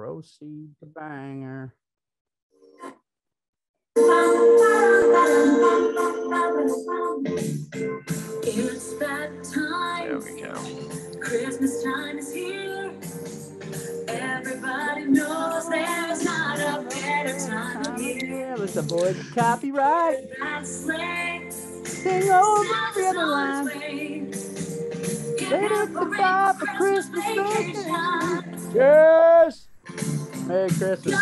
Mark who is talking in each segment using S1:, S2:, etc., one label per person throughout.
S1: proceed to banger.
S2: It's that time.
S3: There we go.
S2: Christmas time is here. Everybody knows there's not a better time of year.
S1: With the boys at Copyright. Sing over every other line. Later at the top of Christmas vacation. Cheers! Merry Christmas.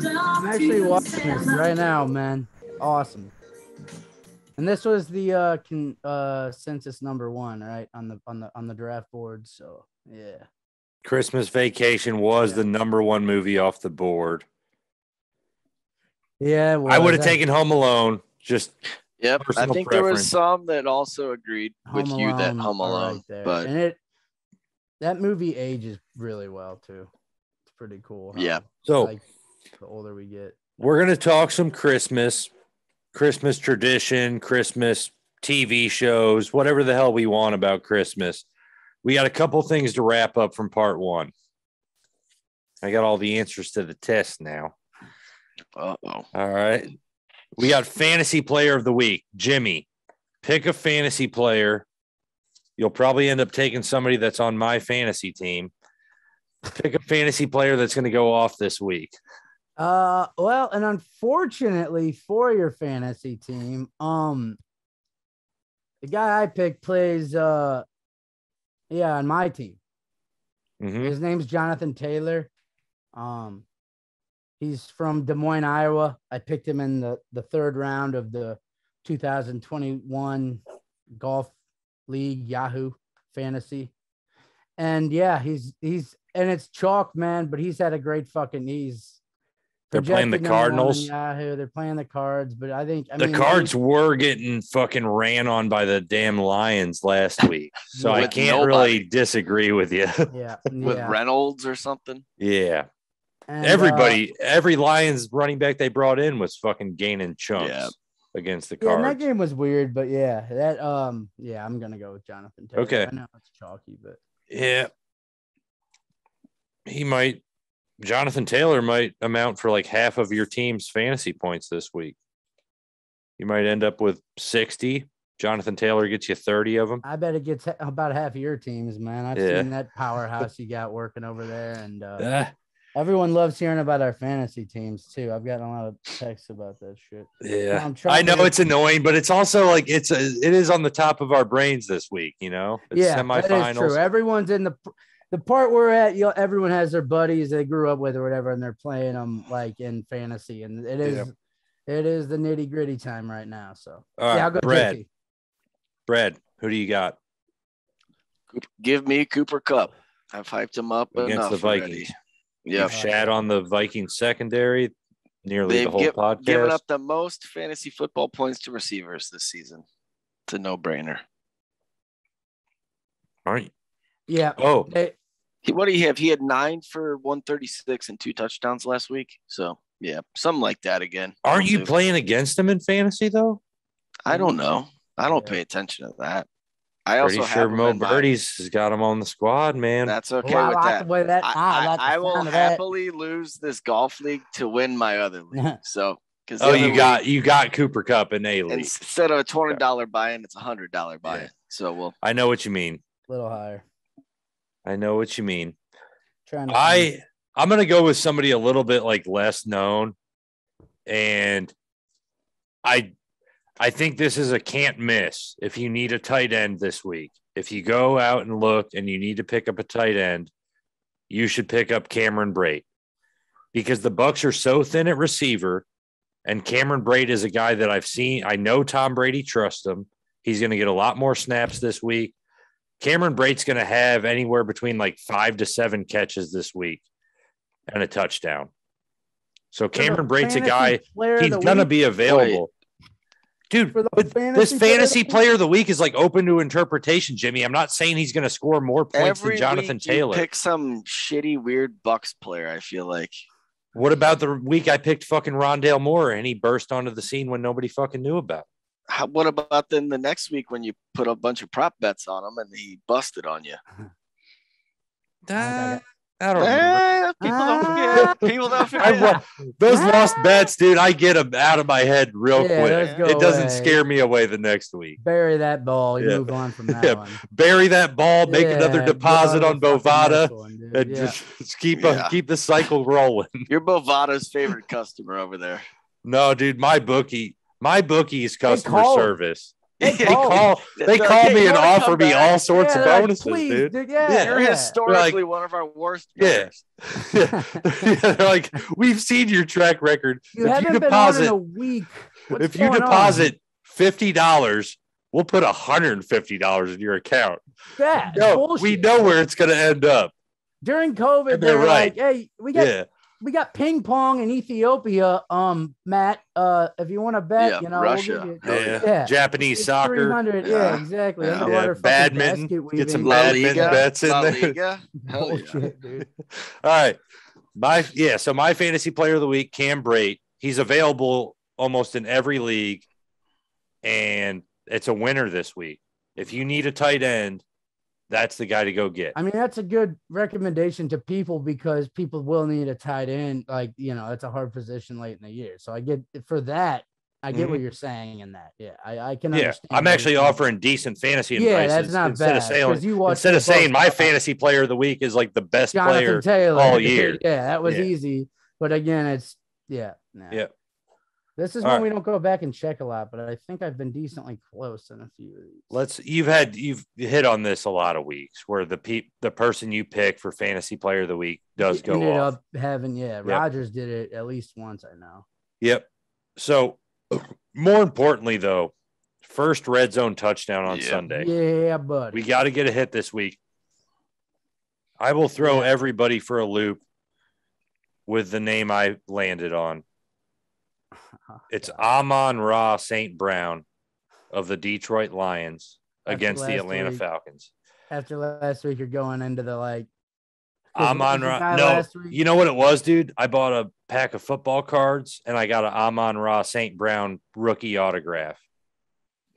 S1: I'm actually watching this right now, man. Awesome. And this was the census number 1, right? On the draft board. So yeah.
S4: Christmas Vacation was the number 1 movie off the board.
S1: Yeah,
S4: I would have taken Home Alone. Just
S3: yep. I think there was some that also agreed with you that Home Alone,
S1: right there.
S3: but
S1: and that movie ages really well too. It's pretty cool.
S3: Yeah.
S4: So
S1: like the older we get,
S4: we're gonna talk some Christmas tradition, Christmas TV shows, whatever the hell we want about Christmas. We got a couple things to wrap up from part 1. I got all the answers to the test now.
S3: Uh-oh.
S4: All right. We got Fantasy Player of the Week. Jimmy, pick a fantasy player. You'll probably end up taking somebody that's on my fantasy team. Pick a fantasy player that's going to go off this week.
S1: Well, and unfortunately for your fantasy team, the guy I picked plays on my team.
S4: Mm-hmm.
S1: His name's Jonathan Taylor. He's from Des Moines, Iowa. I picked him in the 3rd round of the 2021 Golf League Yahoo Fantasy. And yeah, he's and it's chalk, man, but he's had a great
S4: they're playing the Cardinals.
S1: Yahoo. They're playing the Cards, but I mean,
S4: the Cards were getting fucking ran on by the damn Lions last week. So I can't really disagree with you.
S1: Yeah.
S3: With Reynolds or something.
S4: Yeah.
S1: And,
S4: every Lions running back they brought in was fucking gaining chunks against the Cards.
S1: Yeah, and that game was weird, but I'm gonna go with Jonathan Taylor.
S4: Okay.
S1: I know it's chalky, but
S4: yeah. Jonathan Taylor might amount for like half of your team's fantasy points this week. You might end up with 60. Jonathan Taylor gets you 30 of them.
S1: I bet it gets about half of your teams, man. I've seen that powerhouse you got working over there, and everyone loves hearing about our fantasy teams too. I've gotten a lot of texts about that shit.
S4: Yeah, I know it's annoying, but it's also like it is on the top of our brains this week. You know, it's semifinals.
S1: That is true. Everyone's in the part we're at. Everyone has their buddies they grew up with or whatever, and they're playing them like in fantasy, and it is the nitty gritty time right now. So I'll go
S4: Brad. Brad, who do you got?
S3: Give me Cooper Kupp. I've hyped him up
S4: against the Vikings.
S3: Yeah,
S4: shat on the Vikings secondary nearly the whole podcast.
S3: Given up the most fantasy football points to receivers this season. It's a no-brainer.
S4: All right.
S1: Yeah.
S4: Oh.
S3: What do you have? He had 9 for 136 and 2 touchdowns last week. So, yeah, something like that again.
S4: Aren't you playing against him in fantasy, though?
S3: I don't know. I don't pay attention to that. I also
S4: sure Mo Birdie's has got him on the squad, man.
S3: That's okay with that. I will happily lose this golf league to win my other league. So,
S4: you got Cooper Kupp in A league
S3: instead of a $20 buy-in, it's $100 buy-in. So
S4: I know what you mean.
S1: A little higher.
S4: I know what you mean. I'm gonna go with somebody a little bit like less known, and I think this is a can't miss if you need a tight end this week. If you go out and look and you need to pick up a tight end, you should pick up Cameron Brate because the Bucs are so thin at receiver, and Cameron Brate is a guy that I've seen. I know Tom Brady trusts him. He's going to get a lot more snaps this week. Cameron Brate's going to have anywhere between like 5 to 7 catches this week and a touchdown. So Cameron Brate's a guy, he's going to be available. Dude, this fantasy player of the week is like open to interpretation, Jimmy. I'm not saying he's going to score more points than Jonathan Taylor.
S3: Pick some shitty, weird Bucs player, I feel like.
S4: What about the week I picked fucking Rondale Moore and he burst onto the scene when nobody fucking knew about it?
S3: What about then the next week when you put a bunch of prop bets on him and he busted on you?
S4: I don't remember.
S3: People don't People don't
S4: I
S3: forget.
S4: those lost bets, dude. I get them out of my head real
S1: Yeah, those
S4: quick.
S1: go
S4: It doesn't
S1: away.
S4: scare me away the next week.
S1: Bury that ball. You
S4: Yeah.
S1: move on from that
S4: Yeah.
S1: one.
S4: Bury that ball, make another
S1: Yeah,
S4: deposit
S1: go
S4: on
S1: to the fucking
S4: Bovada,
S1: next one, dude.
S4: and
S1: Yeah.
S4: just keep
S3: Yeah.
S4: keep the cycle rolling.
S3: You're Bovada's favorite customer over there.
S4: No, dude, my bookie's customer
S1: call.
S4: service.
S1: They
S4: They
S1: call.
S4: call
S3: Hey,
S4: me
S3: you
S4: and
S3: wanna
S4: offer
S3: come
S4: me
S3: back?
S4: all sorts of
S1: they're like,
S4: bonuses,
S1: please,
S4: dude.
S1: Yeah,
S3: You're
S1: yeah.
S3: historically one of our worst
S4: Yeah.
S3: players.
S4: They're like, we've seen your track record.
S1: You haven't been on in a week. What's
S4: if you
S1: going
S4: deposit $50, we'll put $150 in your account.
S1: That
S4: No,
S1: bullshit.
S4: we know where it's going to end up.
S1: During COVID,
S4: And they're
S1: they were
S4: right.
S1: like, "Hey, we got ping pong in Ethiopia. Matt, if you want to bet,
S3: Yeah,
S1: we'll
S3: Russia.
S1: give you,
S3: Hell
S1: yeah.
S4: Japanese
S1: It's
S4: soccer.
S1: 300. Yeah,
S3: Yeah.
S1: exactly.
S3: Yeah.
S1: Underwater fucking
S4: Badminton.
S1: basket
S4: Get some
S1: weaving.
S3: La
S4: badminton
S3: Liga.
S4: bets in
S3: La
S4: there.
S3: Liga. Hell yeah.
S1: Bullshit, dude.
S4: All right. So my fantasy player of the week, Cam Brate. He's available almost in every league, and it's a winner this week. If you need a tight end, that's the guy to go get.
S1: I mean, that's a good recommendation to people because people will need a tight end. Like, it's a hard position late in the year. So I get for that. I get what you're saying in that. Yeah, I can understand.
S4: I'm actually offering decent fantasy advice.
S1: that's not
S4: instead
S1: bad.
S4: Instead of saying my fantasy player of the week is like the best player
S1: Taylor
S4: all year.
S1: Yeah, that was easy. But again, it's
S4: Yeah.
S1: This is
S4: All
S1: when
S4: right.
S1: we don't go back and check a lot, but I think I've been decently close in a few of these.
S4: You've hit on this a lot of weeks where the person you pick for fantasy player of the week does go
S1: ended
S4: off.
S1: up having Rodgers did it at least once, I know.
S4: Yep. So more importantly though, first red zone touchdown on Sunday.
S1: Yeah, buddy.
S4: We got to get a hit this week. I will throw everybody for a loop with the name I landed on. It's Amon-Ra St. Brown of the Detroit Lions against the Atlanta Falcons.
S1: After last week, you're going into the
S4: Amon-Ra. No, you know what it was, dude? I bought a pack of football cards and I got an Amon-Ra St. Brown rookie autograph.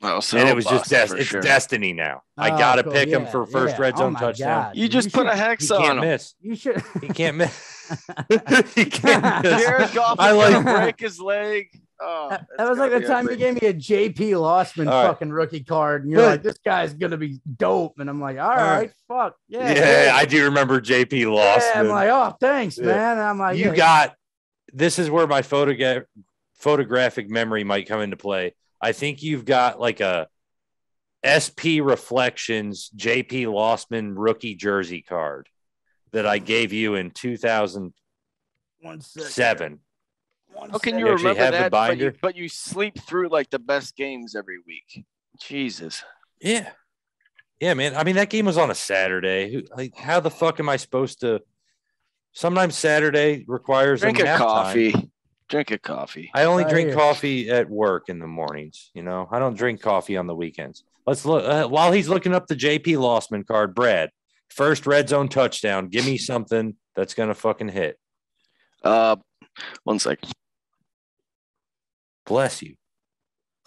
S3: Oh, so
S4: and it was just
S3: it's
S4: destiny now. I got to pick him for first red zone touchdown.
S3: You just put a hex on him.
S4: Miss.
S1: You should.
S4: He can't miss. He can't miss.
S3: Jared Goff is going to break his leg. Oh,
S1: that was like the time you gave me a JP Lossman fucking rookie card, and you're like, "This guy's gonna be dope," and I'm like, "All right, fuck yeah."
S4: Yeah, I do remember JP Lossman.
S1: Yeah, I'm like, "Oh, thanks, man." I'm like,
S4: "You got." This is where my photographic memory might come into play. I think you've got like a SP Reflections JP Lossman rookie jersey card that I gave you in 2007.
S3: How can you remember that? But you sleep through like the best games every week. Jesus.
S4: Yeah, man. I mean, that game was on a Saturday. Like, how the fuck am I supposed to? Sometimes Saturday requires
S3: drink a coffee.
S4: Time.
S3: Drink a coffee.
S4: I only drink coffee at work in the mornings. I don't drink coffee on the weekends. Let's look while he's looking up the JP Lossman card. Brad, first red zone touchdown. Give me something that's gonna fucking hit.
S3: 1 second.
S4: Bless you.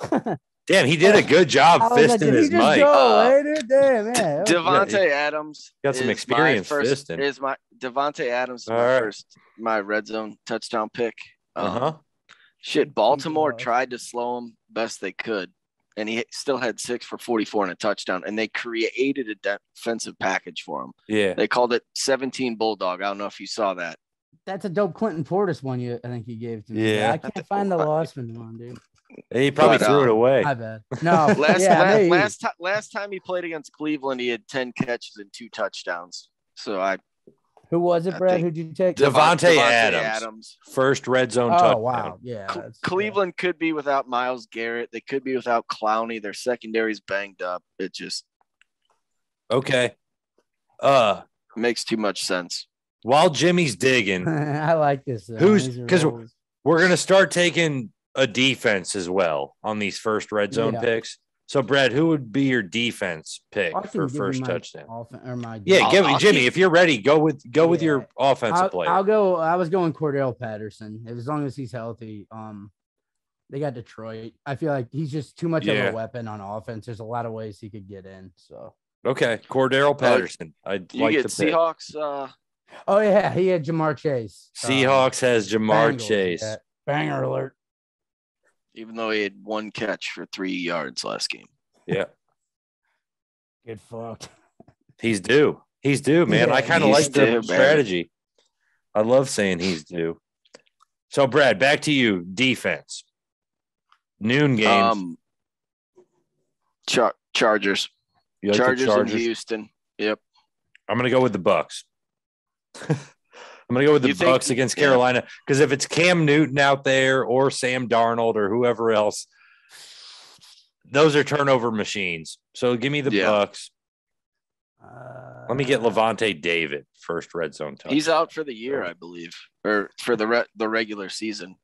S4: Damn, he did a good job fisting his mic.
S3: Devontae Adams
S4: got some experience fisting.
S3: Devontae Adams is my red zone touchdown pick. Shit, Baltimore tried to slow him best they could, and he still had 6 for 44 and a touchdown, and they created a defensive package for him.
S4: Yeah.
S3: They called it 17 Bulldog. I don't know if you saw that.
S1: That's a dope Quentin Portis one I think you gave to me. Yeah. I can't find the Lossman one, dude.
S4: He probably threw it away.
S1: My bad. No.
S3: Last time he played against Cleveland, he had 10 catches and 2 touchdowns. So
S1: who was it, Brad? Who'd you take?
S4: Devontae Adams. First red zone touchdown.
S1: Oh, wow. Yeah.
S3: Cleveland could be without Myles Garrett. They could be without Clowney. Their secondary's banged up. It just
S4: okay.
S3: Makes too much sense.
S4: While Jimmy's digging,
S1: I like this.
S4: Because we're gonna start taking a defense as well on these first red zone picks. So, Brad, who would be your defense pick for first touchdown? Give me Jimmy. If you're ready, go with your offensive player.
S1: I'll go. I was going Cordell Patterson as long as he's healthy. They got Detroit. I feel like he's just too much of a weapon on offense. There's a lot of ways he could get in. So
S4: okay, Cordell Patterson.
S3: You get Seahawks
S1: Oh yeah, he had Jamar Chase.
S4: Seahawks has Jamar
S1: Bengals,
S4: Chase.
S1: yeah. Banger alert.
S3: Even though he had 1 catch for 3 yards last game.
S4: Yeah.
S1: Get fucked.
S4: He's due. He's due, man.
S1: Yeah,
S4: I kind of
S3: he's
S4: like the
S3: due,
S4: strategy. I love saying he's due. So, Brad, back to you. Defense. Noon games.
S3: Chargers.
S4: You like
S3: Chargers
S4: the Chargers
S3: in Houston. Yep.
S4: I'm going to go with the Bucks. I'm going to go with the Bucks against Carolina because if it's Cam Newton out there or Sam Darnold or whoever else, those are turnover machines. So give me the Bucks. Let me get Levante David first red zone touch.
S3: He's out for the year, I believe, or for the regular season.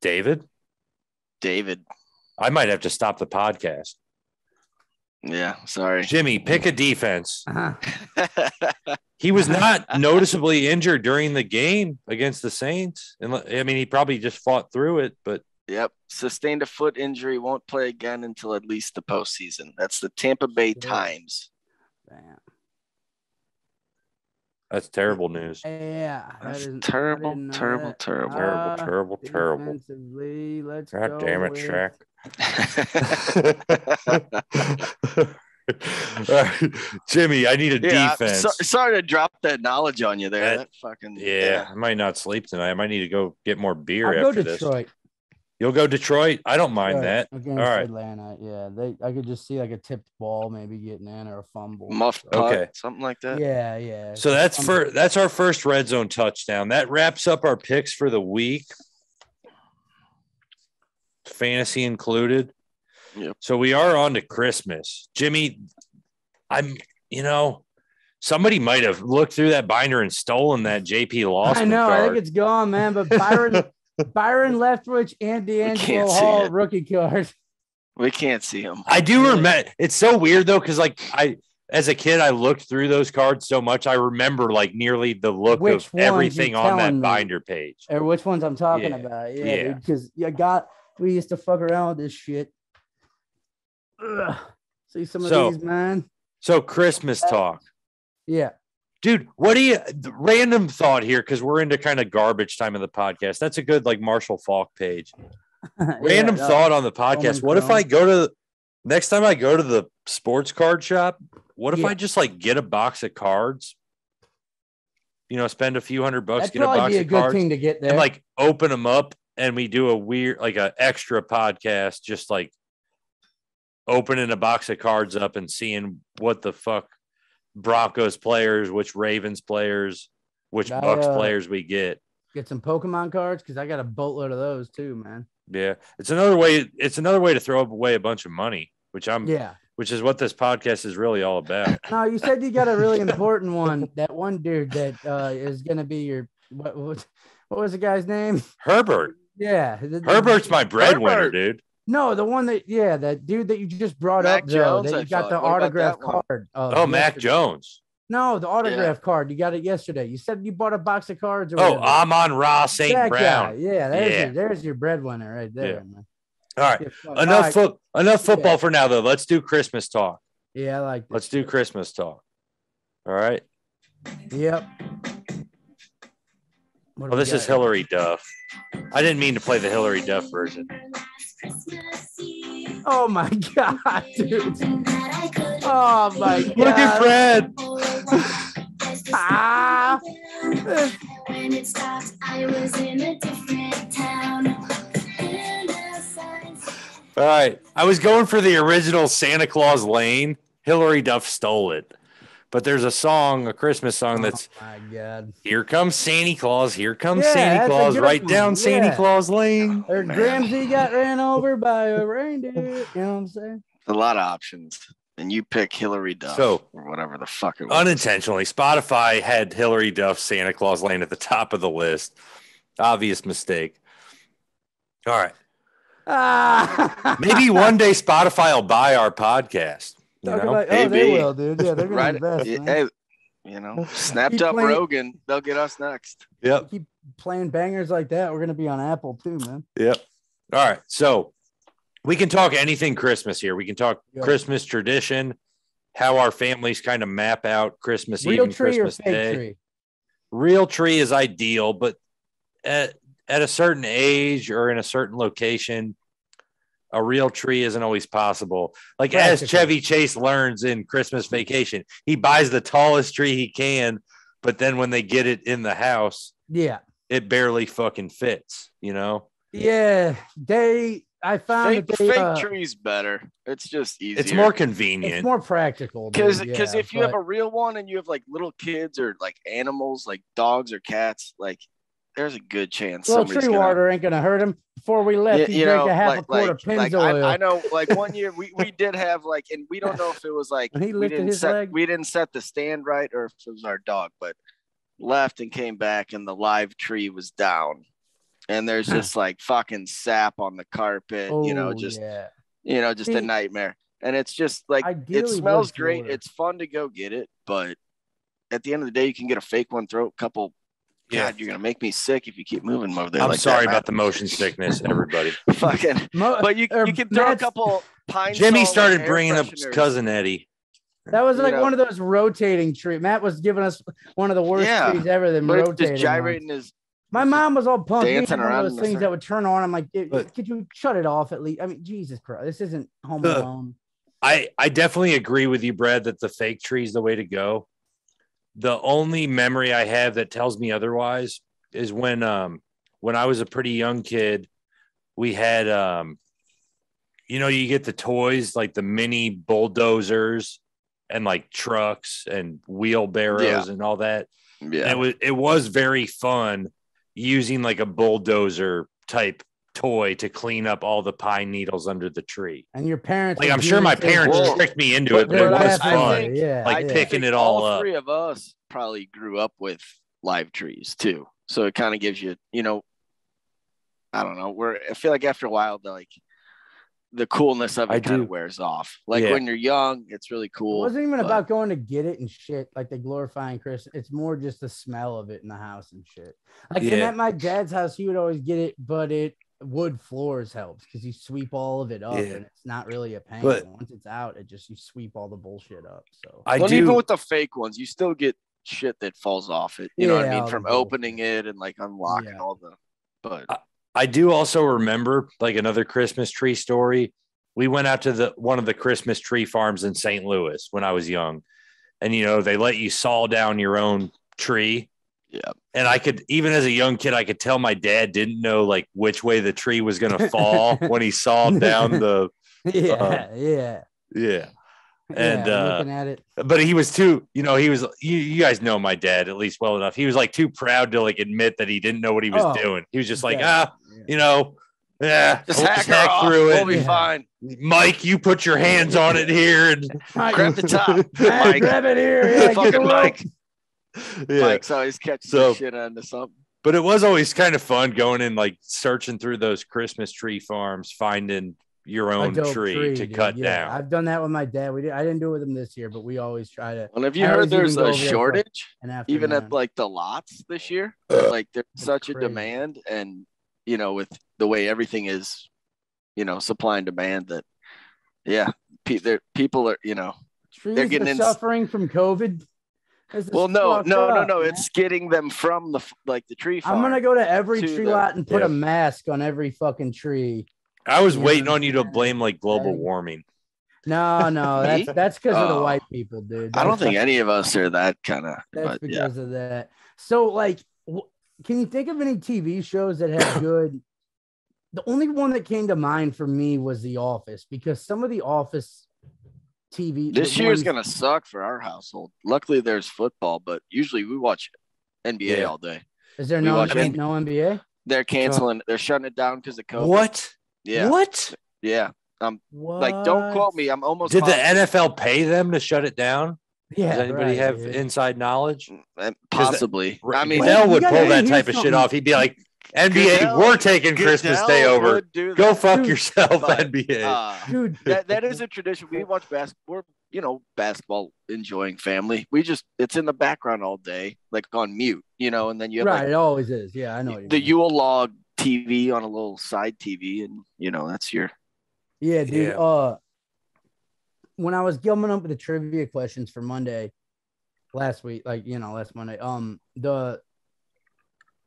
S4: David. I might have to stop the podcast.
S3: Yeah, sorry.
S4: Jimmy, pick a defense. He was not noticeably injured during the game against the Saints. And I mean, he probably just fought through it, but.
S3: Yep. Sustained a foot injury, won't play again until at least the postseason. That's the Tampa Bay Times.
S1: Damn.
S4: That's terrible news.
S1: Yeah.
S3: That's terrible.
S1: Defensively, let's
S4: God
S1: go
S4: damn it,
S1: with...
S4: Shaq. All right. Jimmy, I need a defense.
S3: Sorry to drop that knowledge on you there. That fucking
S4: I might not sleep tonight. I might need to go get more beer
S1: I'll
S4: after
S1: go Detroit.
S4: This. You'll go Detroit? I don't mind that.
S1: Against Atlanta. Yeah. I could just see like a tipped ball maybe getting in or a fumble.
S3: Muffed putt, something like that.
S1: Yeah.
S4: So that's our first red zone touchdown. That wraps up our picks for the week. Fantasy included.
S3: Yep.
S4: So we are on to Christmas. Jimmy, somebody might have looked through that binder and stolen that JP Lawson
S1: I know.
S4: card.
S1: I think it's gone, man. But Byron Leftwich and D'Angelo Hall rookie cards.
S3: We can't see him.
S4: I do remember. It's so weird though, because as a kid, I looked through those cards so much. I remember like nearly the look of everything on that binder page.
S1: Or which ones I'm talking about. Yeah. Because we used to fuck around with this shit. Ugh. See some of these, man.
S4: So Christmas talk.
S1: Yeah.
S4: Dude, what do you random thought here? Because we're into kind of garbage time of the podcast. That's a good like Marshall Falk page. Random thought on the podcast. What if I next time I go to the sports card shop, what if I just like get a box of cards? Spend a few $100, get a box of cards. That'd be a good
S1: thing to get there.
S4: And like open them up and we do a weird, like an extra podcast, just like opening a box of cards up and seeing what the fuck Broncos players, which Ravens players, which Bucks players we get.
S1: Get some Pokemon cards because I got a boatload of those too, man.
S4: Yeah, it's another way. It's another way to throw away a bunch of money, which is what this podcast is really all about.
S1: No, you said you got a really important one. That one dude that is going to be your what was the guy's name?
S4: Herbert.
S1: Yeah,
S4: Herbert's my breadwinner, dude.
S1: No, the one that dude that you just brought up, Joe, that you got the autograph card.
S4: Mac Jones.
S1: No, the autograph card. You got it yesterday. You said you bought a box of cards.
S4: Amon-Ra St. Brown.
S1: Yeah, there's your breadwinner right there, man.
S4: All right. Enough football for now, though. Let's do Christmas talk.
S1: Yeah, I like this.
S4: Let's do Christmas talk. All right.
S1: Yep.
S4: This is Hillary Duff. I didn't mean to play the Hillary Duff version.
S1: Oh my God, dude. Oh my God.
S4: Look at Fred.
S2: When it stopped, I was in a different town.
S4: All right. I was going for the original Santa Claus Lane. Hillary Duff stole it. But there's a Christmas song that's,
S1: oh my God.
S4: Here comes Santa Claus. Here comes Santa Claus. Right down Santa Claus Lane.
S1: Or Gramsci got ran over by a reindeer. You know what I'm saying?
S3: A lot of options. And you pick Hillary Duff or whatever the fuck it was.
S4: Unintentionally, Spotify had Hillary Duff Santa Claus Lane at the top of the list. Obvious mistake. All right. Maybe one day Spotify will buy our podcast.
S1: They will, dude. Yeah, they're going to invest.
S3: Hey, snapped up Rogan. They'll get us next.
S4: Yep.
S1: Keep playing bangers like that. We're going to be on Apple too, man.
S4: Yep. All right. So we can talk anything Christmas here. We can talk Christmas tradition, how our families kind of map out Christmas Eve and Christmas Day. Tree? real tree is ideal, but at a certain age or in a certain location, a real tree isn't always possible. Like as Chevy Chase learns in Christmas Vacation, he buys the tallest tree he can, but then when they get it in the house, it barely fucking fits, you know?
S1: Yeah, I found
S3: fake trees better. It's just easier.
S4: It's more convenient.
S1: It's more practical.
S3: Because if you have a real one and you have like little kids or like animals, like dogs or cats, like there's a good chance.
S1: Well, tree water ain't gonna hurt him. Before we left, he drank a half a quart of Pennzoil.
S3: I know, like one year we did have like, and we don't know if it was like
S1: he lifted his leg.
S3: We didn't set the stand right or if it was our dog, but left and came back and the live tree was down. And there's just like fucking sap on the carpet, just a nightmare. And it's just like, it smells great. Water. It's fun to go get it. But at the end of the day, you can get a fake one, throw a couple. God, you're going to make me sick if you keep moving them over there.
S4: I'm sorry about the motion sickness, everybody.
S3: Fucking, but you can throw a couple pine.
S4: Jimmy started bringing up his cousin Eddie.
S1: That was like one of those rotating trees. Matt was giving us one of the worst trees ever. Than rotating,
S3: just gyrating his.
S1: My mom was all pumped.
S3: Dancing
S1: one
S3: around
S1: of those things that would turn on. I'm like, could you shut it off at least? I mean, Jesus Christ, this isn't Home Alone.
S4: I definitely agree with you, Brad, that the fake tree is the way to go. The only memory I have that tells me otherwise is when I was a pretty young kid, we had you get the toys like the mini bulldozers and like trucks and wheelbarrows and all that.
S3: Yeah,
S4: and it was very fun using like a bulldozer type toy to clean up all the pine needles under the tree.
S1: And your parents,
S4: like I'm sure my parents tricked me into it, but it was fun. Picking it all up.
S3: All three of us probably grew up with live trees too, so it kind of gives you, I don't know. I feel like after a while, the coolness of it kind of wears off. Like when you're young, it's really cool.
S1: It wasn't even about going to get it and shit, like the glorifying Chris. It's more just the smell of it in the house and shit. Like at my dad's house, he would always get it, but wood floors helps because you sweep all of it up and it's not really a pain. But once it's out, you sweep all the bullshit up. So
S3: even with the fake ones, you still get shit that falls off it. You know what I mean? From opening it and like unlocking all the. But
S4: I do also remember like another Christmas tree story. We went out to one of the Christmas tree farms in St. Louis when I was young, and they let you saw down your own tree.
S3: Yeah.
S4: And I could, even as a young kid, I could tell my dad didn't know like which way the tree was going to fall when he sawed down the. Yeah. And
S1: looking at it,
S4: but he was too, you guys know my dad at least well enough. He was like too proud to like admit that he didn't know what he was doing. He was just like,
S3: just hack through it. We'll be fine.
S4: Mike, you put your hands on it here and
S3: grab the top.
S1: Mike, grab it here. Yeah,
S3: fucking Mike. Mike's always catching the shit onto something.
S4: But it was always kind of fun going and like searching through those Christmas tree farms, finding your own tree to cut down.
S1: I've done that with my dad. I didn't do it with him this year, but we always try to.
S3: Well, have you heard there's a shortage even at like the lots this year? Like there's such a demand, and with the way everything is, supply and demand, that people are
S1: they're getting suffering from COVID.
S3: Well, no. It's getting them from the tree farm.
S1: I'm gonna go to every tree lot and put a mask on every fucking tree.
S4: I was waiting on you to blame like global warming.
S1: No, that's because of the white people, dude.
S3: I don't think any of us are that kind of.
S1: That's because of that. So, like, can you think of any TV shows that have good? The only one that came to mind for me was The Office, because some of The Office TV
S3: this year is gonna suck for our household. Luckily, there's football, but usually we watch NBA all day.
S1: Is there no NBA?
S3: They're canceling. They're shutting it down because of COVID.
S4: What?
S3: Yeah.
S4: What?
S3: Yeah. Like, don't quote me. I'm almost.
S4: Did the NFL pay them to shut it down?
S1: Yeah.
S4: Does anybody have inside knowledge?
S3: Possibly. I mean,
S4: Goodell would pull that type of shit off. He'd be like, NBA, we're taking Christmas Day over. Go fuck yourself, NBA.
S1: Dude,
S3: that is a tradition. We watch basketball. We're, basketball enjoying family. It's in the background all day, like on mute, and then you have
S1: it always is. Yeah, I know.
S3: The Yule log TV on a little side TV, and that's your.
S1: Yeah, dude. Yeah. When I was coming up with the trivia questions for Monday last week, last Monday,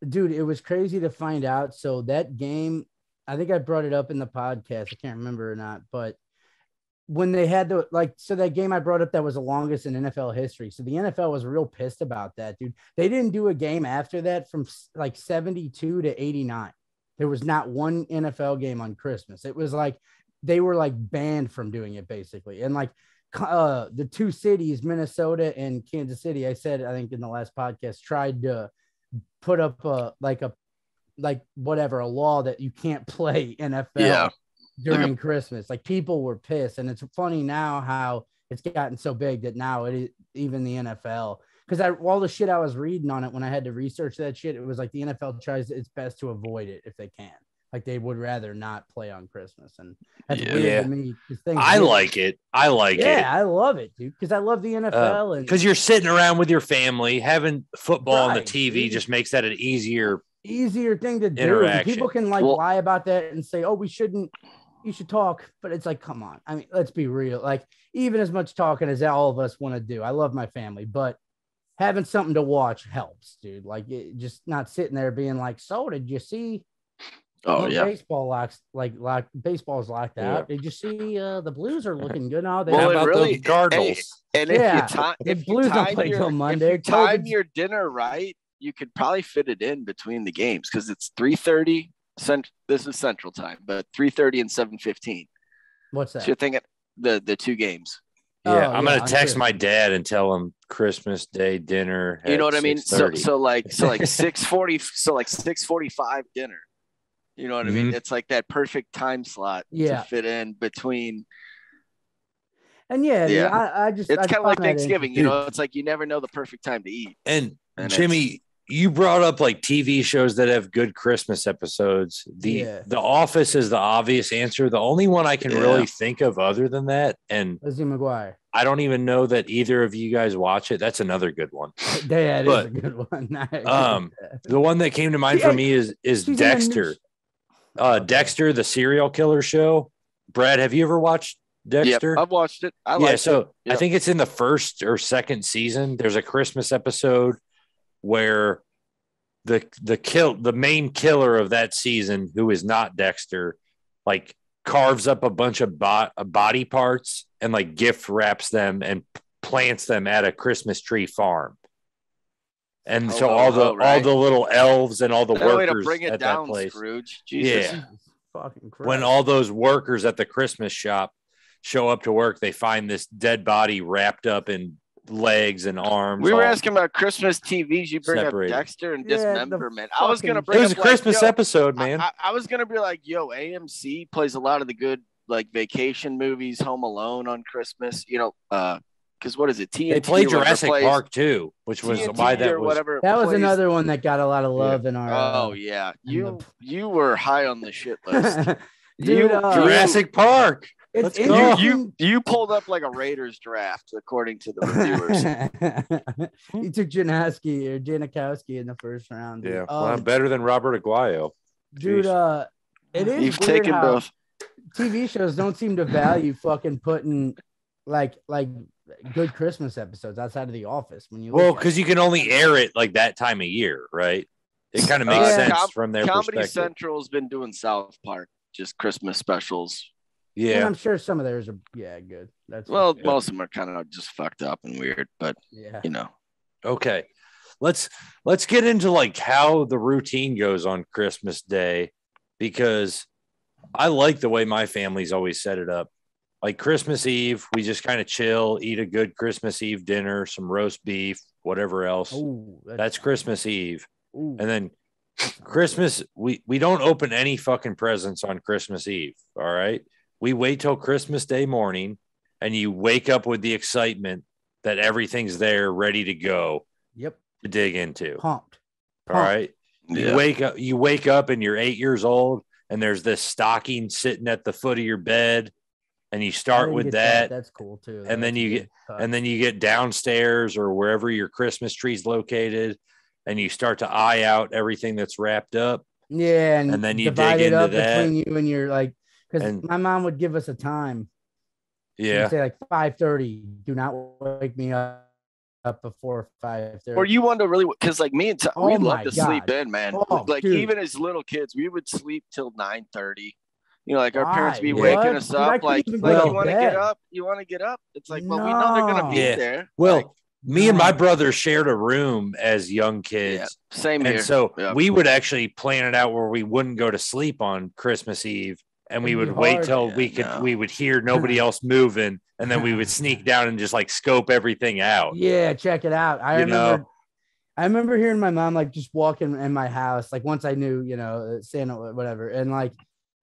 S1: dude, it was crazy to find out. So that game, I think I brought it up in the podcast. I can't remember or not, but when they had so that game I brought up that was the longest in NFL history. So the NFL was real pissed about that, dude. They didn't do a game after that from like 72 to 89. There was not one NFL game on Christmas. It was like they were like banned from doing it basically. And like the two cities, Minnesota and Kansas City, I think in the last podcast, tried to put up a law that you can't play NFL during Christmas. Like people were pissed. And it's funny now how it's gotten so big that now it is even the NFL. Because all the shit I was reading on it when I had to research that shit, it was like the NFL tries its best to avoid it if they can. Like they would rather not play on Christmas, and that's weird to me.
S4: I like it.
S1: Yeah, I love it, dude. Because I love the NFL, and
S4: because you're sitting around with your family, having football on the TV just makes that an easier
S1: thing to do. And people can lie about that and say, "Oh, we shouldn't." You should talk, but it's like, come on. I mean, let's be real. Like, even as much talking as all of us want to do, I love my family, but having something to watch helps, dude. Like, just not sitting there being like, "So, did you see?"
S3: Oh yeah,
S1: baseball's locked out. Did you see the Blues are looking good now?
S4: How about the Cardinals?
S3: And if you time your dinner right, you could probably fit it in between the games because it's 3:30. This is Central Time, but 3:30 and 7:15.
S1: What's that?
S3: So you're thinking the two games.
S4: Yeah, I'm gonna text my dad and tell him Christmas Day dinner.
S3: You know what I mean? So like 6:40, so like 6:45 dinner. You know what I mean? It's like that perfect time slot to fit in between.
S1: And dude, I just
S3: it's kind of like Thanksgiving. You know, it's like you never know the perfect time to eat.
S4: And Jimmy, you brought up like TV shows that have good Christmas episodes. The Office is the obvious answer. The only one I can really think of other than that, and
S1: Lizzie McGuire.
S4: I don't even know that either of you guys watch it. That's another good one.
S1: That is a good one.
S4: The one that came to mind for me is Dexter. Dexter, the serial killer show. Brad, have you ever watched Dexter?
S3: Yep, I've watched it. I
S4: think it's in the first or second season. There's a Christmas episode where the main killer of that season, who is not Dexter, like carves up a bunch of body parts and like gift wraps them and plants them at a Christmas tree farm. And all the little elves and all the workers way to bring it at down, that place.
S3: Scrooge. Jesus.
S4: Yeah. When all those workers at the Christmas shop show up to work, they find this dead body wrapped up in legs and arms.
S3: We were asking about Christmas TVs. You bring
S4: separated.
S3: Up Dexter and Dismemberment. I was gonna bring.
S4: It was a Christmas episode, man.
S3: I was gonna be like, AMC plays a lot of the good like vacation movies, Home Alone on Christmas. Because what is it? TNT.
S4: They played Jurassic Park too, which was
S3: TNT
S4: why that
S3: or
S4: was.
S3: Whatever
S1: that was another one that got a lot of love in our.
S3: Oh yeah, you were high on the shit list,
S1: dude.
S4: Jurassic Park.
S1: It's
S3: you pulled up like a Raiders draft, according to the reviewers.
S1: You took Janikowski in the first round. Dude.
S4: Yeah, I'm better than Robert Aguayo.
S1: Dude, it is.
S3: You've taken both.
S1: TV shows don't seem to value fucking putting like good Christmas episodes outside of The Office.
S4: Because you can only air it like that time of year, right? It kind of makes sense from their
S3: Comedy
S4: perspective.
S3: Central's been doing South Park, just Christmas specials.
S1: Yeah, and I'm sure some of theirs are good.
S3: Most of them are kind of just fucked up and weird, but
S4: Okay, let's get into like how the routine goes on Christmas Day, because I like the way my family's always set it up. Like Christmas Eve, we just kind of chill, eat a good Christmas Eve dinner, some roast beef, whatever else.
S1: Ooh,
S4: that's Christmas Eve.
S1: Ooh.
S4: And then Christmas, we don't open any fucking presents on Christmas Eve. All right. We wait till Christmas Day morning, and you wake up with the excitement that everything's there ready to go.
S1: Yep.
S4: To dig into.
S1: Pumped.
S4: All right.
S3: Yeah.
S4: You wake up and you're 8 years old, and there's this stocking sitting at the foot of your bed, and you start with that.
S1: That's cool too.
S4: And then you get downstairs or wherever your Christmas tree's located, and you start to eye out everything that's wrapped up.
S1: Yeah,
S4: and then you dig into that
S1: between you and your like. Because my mom would give us a time.
S4: Yeah.
S1: She'd say like 5:30. Do not wake me up up before 5:30.
S3: Or you want to really, because like me and we love to sleep in, man. Like
S1: dude.
S3: even as little kids, we would sleep till 9:30. You know, like our parents be
S1: Why?
S3: waking
S1: What?
S3: us
S1: Dude,
S3: up, like
S1: even
S3: you
S1: go to
S3: want to get
S1: bed.
S3: up, you want to get up. It's like, well, we know they're gonna be there.
S4: Well,
S3: like,
S4: me and my brother shared a room as young kids.
S3: Same
S4: and
S3: here.
S4: So we would actually plan it out where we wouldn't go to sleep on Christmas Eve, and we would wait till we would hear nobody else moving, and then we would sneak down and just like scope everything out.
S1: Yeah, check it out. I remember hearing my mom like just walking in my house, like once I knew, you know, Santa, whatever, and like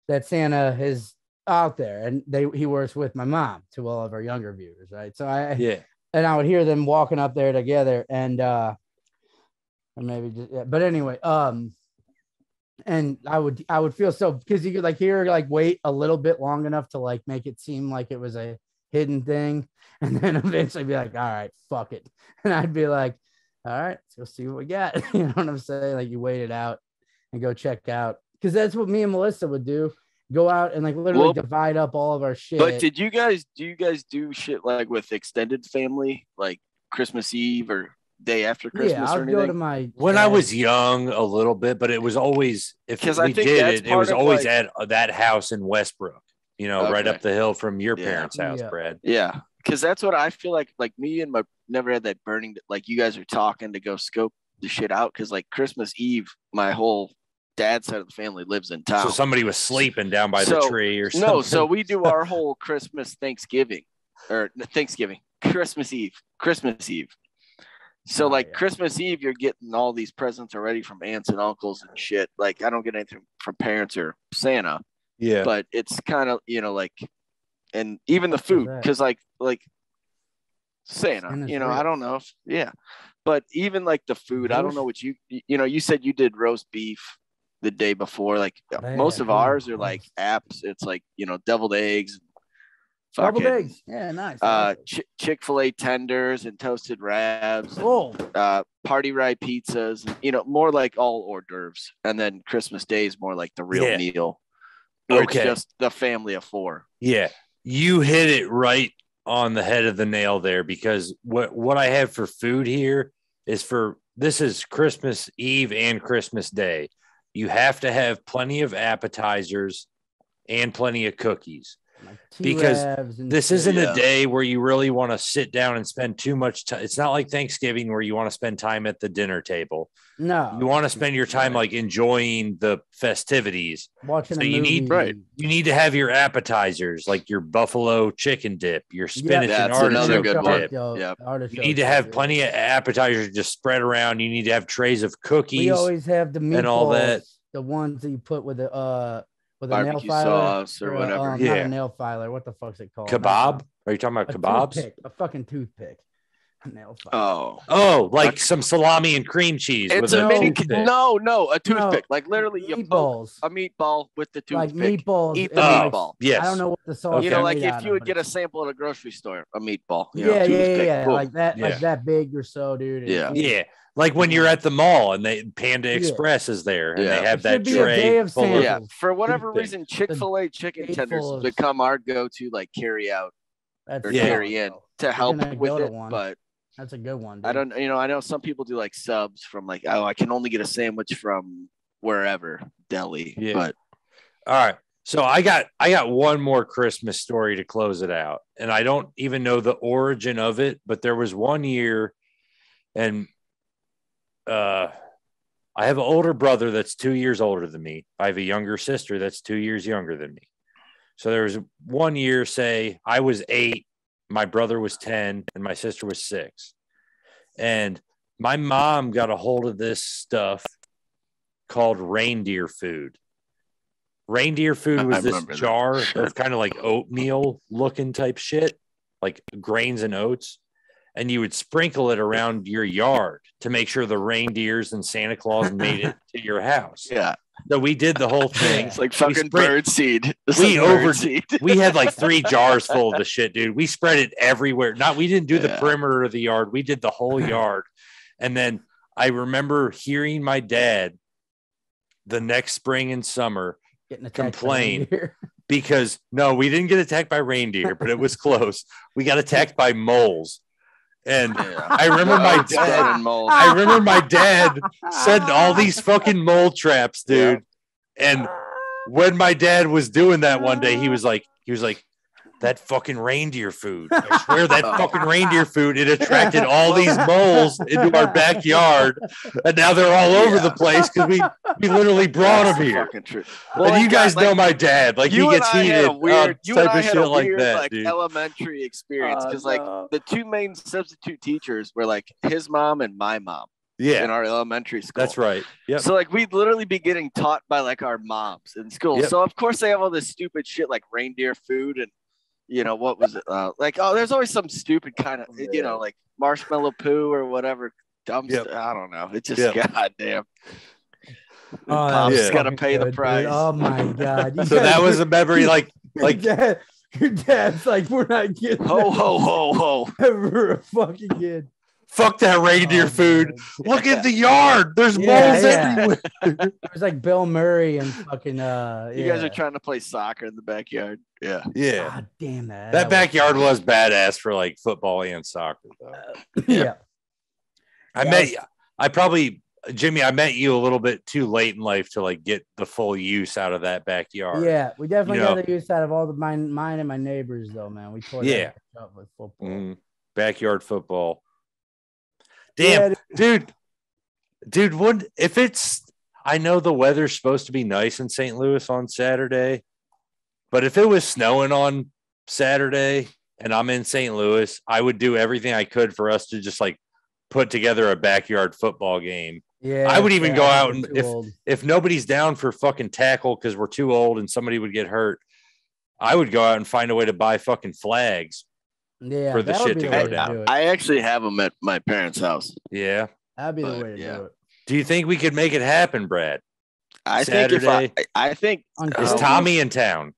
S1: that Santa is out there, and he works with my mom, to all of our younger viewers, right? So and I would hear them walking up there together, and or maybe just, but anyway, and I would feel so, because you could like hear like wait a little bit long enough to like make it seem like it was a hidden thing, and then eventually be like, all right, fuck it, and I'd be like, all right, let's go see what we got. You know what I'm saying? Like you wait it out and go check out, because that's what me and Melissa would do. Go out and like literally divide up all of our shit.
S3: But do you guys do shit like with extended family, like Christmas Eve or day after Christmas or anything?
S1: Go to my
S4: when I was young a little bit, but it was always, if we did it, it was always like, at that house in Westbrook, you know, right up the hill from your parents' house, Brad.
S3: Yeah. Because that's what I feel like me and my never had that burning, like you guys are talking to go scope the shit out. Because like Christmas Eve, my whole dad's side of the family lives in town.
S4: So somebody was sleeping down by the tree or something.
S3: No, so we do our whole Christmas Eve. So Christmas Eve, you're getting all these presents already from aunts and uncles and shit. Like I don't get anything from parents or Santa.
S4: Yeah.
S3: But it's kind of, you know, like, and even the food, because like Santa, you know, real. I don't know if, but even like the food, I don't know what you said you did roast beef the day before. Like most of ours are like apps. It's like, you know, deviled eggs,
S1: deviled eggs, nice.
S3: Chick-fil-A tenders and toasted wraps, party rye pizzas, and, you know, more like all hors d'oeuvres. And then Christmas Day is more like the real meal, where it's just the family of four.
S4: Yeah, you hit it right on the head of the nail there, because what I have for food here is this is Christmas Eve and Christmas Day. You have to have plenty of appetizers and plenty of cookies, because this isn't a day where you really want to sit down and spend too much time. It's not like Thanksgiving where you want to spend time at the dinner table.
S1: No,
S4: you want to spend your time like enjoying the festivities.
S1: Watching
S4: you need to have your appetizers, like your buffalo chicken dip, your spinach and artichoke dip. You need to have plenty of appetizers just spread around. You need to have trays of cookies.
S1: We always have the meatballs,
S4: and all that.
S1: The ones that you put with the with a nail
S3: barbecue
S1: filer
S3: sauce or whatever.
S1: Not a nail filer. What the fuck's it called?
S4: Kebab? Are you talking about kebabs?
S1: A fucking toothpick. A nail filer.
S4: Like some salami and cream cheese.
S3: It's a mini. A toothpick. Like literally, you poke a meatball with the toothpick.
S1: Like meatballs.
S3: Eat the meatball.
S4: Yes.
S1: I don't know what the sauce.
S3: You know, like if you would get a sample at a grocery store, a meatball.
S1: Yeah. Like that. Like that big or so, dude.
S4: Yeah. Like when you're at the mall and Panda Express is there and they have that tray full of
S3: for whatever reason, Chick-fil-A chicken tenders has become our go-to like carry out or carry in to help with it. But
S1: that's a good one.
S3: Dude. I know some people do like subs from like, I can only get a sandwich from wherever deli.
S4: Yeah.
S3: But
S4: all right. So I got one more Christmas story to close it out. And I don't even know the origin of it, but there was one year, and I have an older brother that's 2 years older than me. I have a younger sister that's 2 years younger than me. So there was 1 year, say I was 8, my brother was 10, and my sister was 6. And my mom got a hold of this stuff called Reindeer Food. Reindeer Food was this jar of kind of like oatmeal looking type shit, like grains and oats. And you would sprinkle it around your yard to make sure the reindeers and Santa Claus made it to your house.
S3: Yeah.
S4: So we did the whole thing.
S3: It's like fucking bird seed.
S4: We had like 3 jars full of the shit, dude. We spread it everywhere. We didn't do the perimeter of the yard. We did the whole yard. And then I remember hearing my dad the next spring and summer complain because we didn't get attacked by reindeer, but it was close. We got attacked by moles. And
S3: Yeah.
S4: I remember my dad. I remember my dad setting all these fucking mole traps, dude. Yeah. And when my dad was doing that one day, he was like, that fucking reindeer food. I swear that fucking reindeer food, it attracted all these moles into our backyard. And now they're all over the place because we literally brought them here. Well, and you guys know my dad. Like, he gets heated. Type of shit like that, dude.
S3: Elementary experience because the two main substitute teachers were like his mom and my mom.
S4: Yeah,
S3: in our elementary school.
S4: That's right. Yeah. So
S3: like we'd literally be getting taught by like our moms in school. Yep. So of course they have all this stupid shit like reindeer food and what was it? There's always some stupid kind of like marshmallow poo or whatever. Dumb stuff. I don't know. It's just goddamn. Mom's gotta pay the price.
S1: Dude. Oh my god!
S4: So that was a memory like
S1: your dad's like, we're not getting
S3: ho
S1: ever a fucking kid.
S4: Fuck that reindeer food. Look at the yard. There's moles everywhere.
S1: It was like Bill Murray and fucking
S3: You guys are trying to play soccer in the backyard. Yeah.
S4: Yeah.
S1: God damn that.
S4: That backyard was badass for like football and soccer though.
S1: Yeah.
S4: I met you a little bit too late in life to like get the full use out of that backyard.
S1: Yeah, we definitely got the use out of all the mine and my neighbors though, man. We tore that up with football.
S4: Mm-hmm. Backyard football. Damn, dude, I know the weather's supposed to be nice in St. Louis on Saturday, but if it was snowing on Saturday and I'm in St. Louis, I would do everything I could for us to just like put together a backyard football game.
S1: Yeah,
S4: I would even go out and if nobody's down for fucking tackle because we're too old and somebody would get hurt, I would go out and find a way to buy fucking flags.
S1: Yeah,
S4: for the shit to go down.
S3: I actually have them at my parents' house.
S4: Yeah,
S1: that'd be the way to do it.
S4: Do you think we could make it happen, Brad?
S3: I think
S4: is Tommy in town?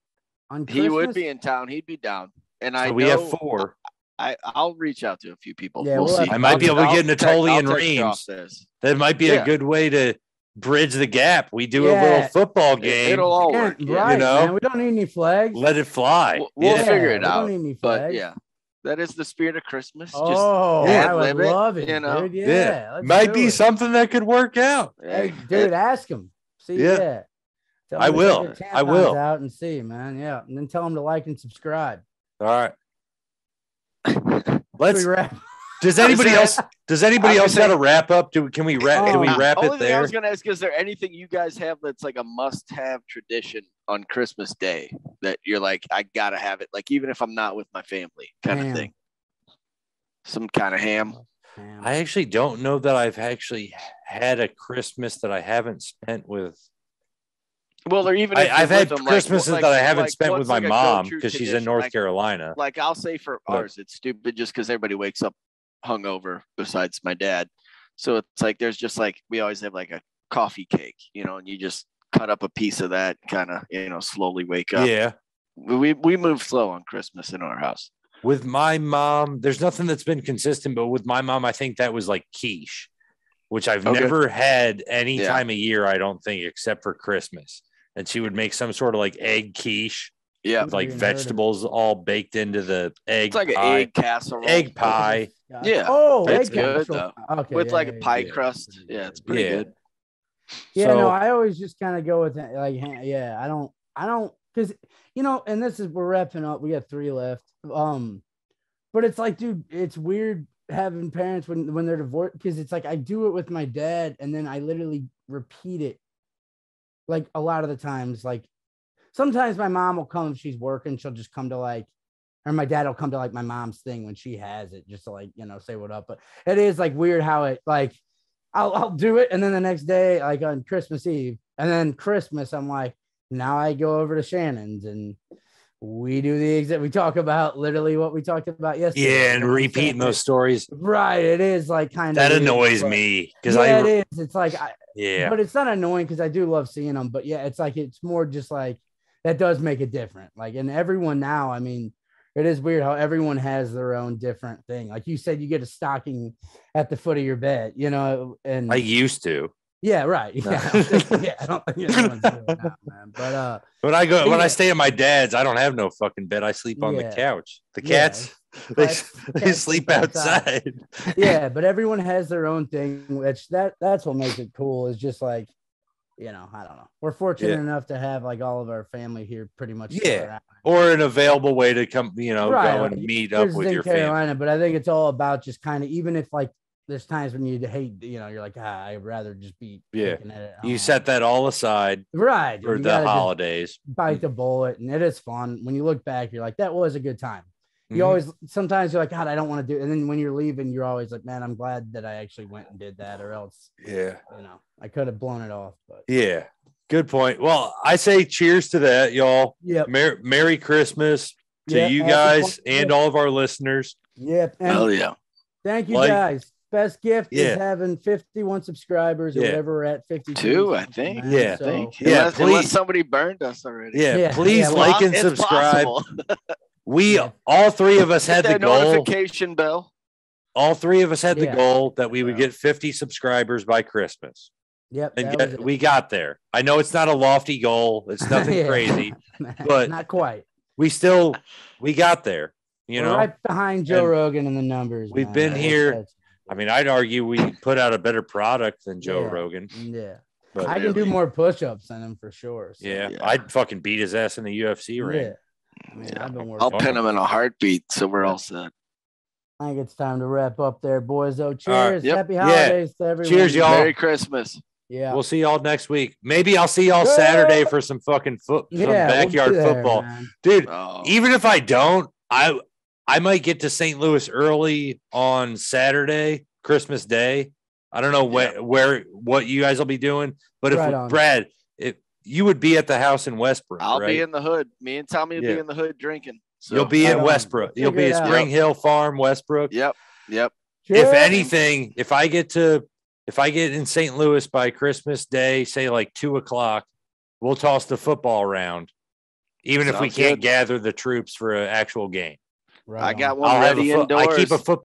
S3: He would be in town. He'd be down, and we
S4: have 4.
S3: I'll reach out to a few people.
S1: Yeah,
S3: we'll see.
S4: I might be able to get Natoli and Reams. That might be a good way to bridge the gap. We do a little football game.
S3: It'll all work.
S1: Right, man. We don't need any flags.
S4: Let it fly.
S3: We'll figure it out.
S1: We don't need any flags.
S3: But that is the spirit of Christmas.
S1: I would love it. Dude.
S4: Yeah. Might be something that could work out.
S1: Hey, dude, ask him. See,
S4: I will.
S1: Out and see, man. Yeah, and then tell them to like and subscribe.
S4: All right. Let's wrap. Does anybody else got a wrap up? Can we wrap it there?
S3: I was gonna ask, is there anything you guys have that's like a must-have tradition on Christmas Day that you're like, I gotta have it, like even if I'm not with my family, kind of thing? Some kind of ham.
S4: I actually don't know that I've actually had a Christmas that I haven't spent with.
S3: Well, or even
S4: I've had Christmases that I haven't spent with my mom because she's in North Carolina.
S3: Like I'll say for ours, it's stupid just because everybody wakes up hungover besides my dad. So it's like there's just like we always have like a coffee cake, and you just cut up a piece of that, kind of, slowly wake up.
S4: Yeah.
S3: We move slow on Christmas in our house.
S4: With my mom, there's nothing that's been consistent, but with my mom, I think that was like quiche, which I've never had any time of year, I don't think, except for Christmas. And she would make some sort of like egg quiche. Yeah. With like vegetables all baked into the egg.
S3: It's like an egg casserole.
S4: Egg pie.
S3: Yeah.
S1: Oh,
S3: it's good though. Okay, with like a pie crust. Yeah, it's pretty good.
S1: Yeah, so, no, I always just kind of go with it. Like, I don't, because, and this is, we're wrapping up. We got 3 left. But it's like, dude, it's weird having parents when they're divorced, because it's like I do it with my dad and then I literally repeat it. Like a lot of the times, like sometimes my mom will come if she's working. She'll just come to like, or my dad will come to like my mom's thing when she has it, just to like, say what up. But it is like weird how it like, I'll do it. And then the next day, like on Christmas Eve, and then Christmas, I'm like, now I go over to Shannon's and we do the exact, we talk about literally what we talked about yesterday.
S4: Yeah. And repeating those stories.
S1: Right. It is like kind of.
S4: That annoys me. Because
S1: it is. It's like,
S4: yeah,
S1: but it's not annoying because I do love seeing them. But yeah, it's like, it's more just like, that does make it different. Like, and everyone now, I mean, it is weird how everyone has their own different thing. Like you said, you get a stocking at the foot of your bed, and
S4: I used to.
S1: Yeah, right. Yeah, I don't think anyone's doing that, man. But
S4: when I stay at my dad's, I don't have no fucking bed. I sleep on the couch. The cats, They sleep outside.
S1: Yeah, but everyone has their own thing, which that's what makes it cool. Is just like, I don't know. We're fortunate enough to have like all of our family here pretty much.
S4: Yeah. Or an available way to come, go and meet up with your family.
S1: But I think it's all about just kind of, even if like there's times when you hate, you're like, I'd rather just be.
S4: You set that all aside.
S1: Right.
S4: For the holidays.
S1: Bite the bullet. And it is fun. When you look back, you're like, that was a good time. You always, sometimes you're like, God, I don't want to do it. And then when you're leaving, you're always like, man, I'm glad that I actually went and did that, or else, I could have blown it off. But
S4: yeah, good point. Well, I say cheers to that, y'all.
S1: Yep.
S4: Merry Christmas to you guys and all of our listeners.
S1: Yep.
S3: Hell yeah.
S1: Thank you, guys. Best gift is having 51 subscribers or whatever we're at, 52,
S3: I think.
S4: Yeah.
S3: So,
S4: please.
S3: Unless somebody burned us already.
S4: Yeah. Please like and subscribe. All three of us had the goal.
S3: Notification bell.
S4: All three of us had the goal that we would get 50 subsubscribers by Christmas.
S1: Yep.
S4: And we got there. I know it's not a lofty goal. It's nothing crazy, but
S1: not quite.
S4: We got there. We're
S1: right behind Joe Rogan in the numbers.
S4: We've been here. I mean, I'd argue we put out a better product than Joe Rogan.
S1: Yeah.
S4: But
S1: I can do more push-ups than him for sure. So.
S4: Yeah. I'd fucking beat his ass in the UFC ring.
S1: Yeah. I mean, I've been working.
S3: I'll pin him in a heartbeat, so we're all set.
S1: I think it's time to wrap up there, boys. Though, cheers.
S3: Yep.
S1: Happy holidays to everyone.
S4: Cheers, y'all.
S3: Merry Christmas.
S1: Yeah.
S4: We'll see y'all next week. Maybe I'll see y'all Saturday for some fucking backyard football. Man. Dude, even if I don't, I might get to St. Louis early on Saturday, Christmas Day. I don't know what you guys will be doing, but Brad, if you would be at the house in Westbrook,
S3: I'll be in the hood. Me and Tommy will be in the hood drinking. So.
S4: You'll be at Westbrook. You'll be at Spring Hill Farm, Westbrook.
S3: Yep.
S4: If anything, if I get in St. Louis by Christmas Day, say like 2:00, we'll toss the football around, even if we can't gather the troops for an actual game.
S3: I got one ready indoors.
S4: I keep a football.